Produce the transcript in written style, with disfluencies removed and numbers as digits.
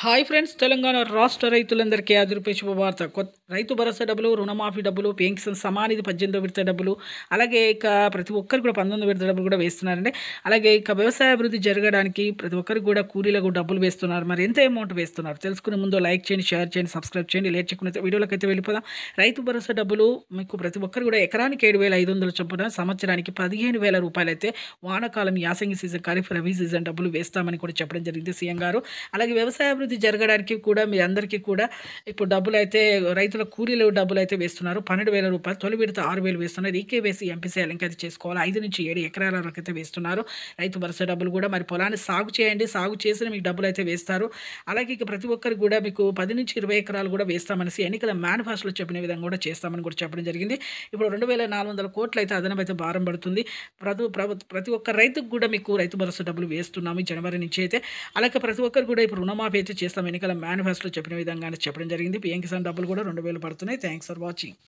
Hi friends, Telangana రాష్ట్ర రైతులందరికీ ఆదిరిపై శుభవార్త. రైతు భరోసా డబ్బులు, రుణమాఫీ డబ్బులు, పెన్షన్ సమానిధి 18వ విడత డబ్బులు, అలాగే ఇక ప్రతి ఒక్కరికి కూడా 19వ విడత డబ్బులు కూడా వేస్తున్నారండి. అలాగే ఇక వ్యవసాయ అభివృద్ధి జరగడానికి ప్రతి ఒక్కరికి కూడా కూలీలకు డబ్బులు వేస్తున్నారు. మరి ఎంత అమౌంట్ వేస్తున్నారు తెలుసుకునే ముందు లైక్ చేయండి, షేర్ చేయండి, సబ్స్క్రైబ్ చేయండి. లేట్ చేయకుండా వీడియోలోకి అయితే వెళ్ళిపోదాం. రైతు భరోసా డబ్బులు మీకు ప్రతి ఒక్కరు కూడా ఎకరానికి 7,500 చొప్పున సంవత్సరానికి 15,000 రూపాయలు అయితే వానాకాలం యాసంగి సీజన్, ఖరీఫ్, రబీ సీజన్ డబ్బులు వేస్తామని కూడా చెప్పడం జరిగింది సీఎం గారు. అలాగే వ్యవసాయ అభివృద్ధి జరగడానికి కూడా మీ అందరికీ కూడా ఇప్పుడు డబ్బులు అయితే రైతుల కూలీలు డబ్బులు అయితే వేస్తున్నారు. 12,000 రూపాయలు, తొలి విడత 6,000 వేస్తున్నారు. ఈకేవైసీ ఎంపీసీ లింక్ అయితే చేసుకోవాలి. 5 నుంచి 7 ఎకరాల వరకు అయితే వేస్తున్నారు రైతు భరోసా డబ్బులు కూడా. మరి పొలాన్ని సాగు చేయండి, సాగు చేసిన మీకు డబ్బులు అయితే వేస్తారు. అలాగే ఇక ప్రతి ఒక్కరికి కూడా మీకు 10 నుంచి 20 ఎకరాలు కూడా వేస్తామనేసి ఎన్నికల మేనిఫెస్టోలో చెప్పిన విధంగా కూడా చేస్తామని కూడా చెప్పడం జరిగింది. ఇప్పుడు 2,400 కోట్లు అయితే అదనపు అయితే భారం పడుతుంది. ప్రతి ఒక్క రైతుకు కూడా మీకు రైతు భరోసా డబ్బులు వేస్తున్నాము ఈ జనవరి నుంచి అయితే. అలాగే ప్రతి ఒక్కరు కూడా ఇప్పుడు రుణమాఫీ అయితే చేస్తాం ఎన్నికల మేనిఫెస్టోలో చెప్పిన విధంగానే చెప్పడం జరిగింది. పీఎం కిసాన్ డబ్బులు కూడా 2,000 పడుతున్నాయి. Thanks for watching.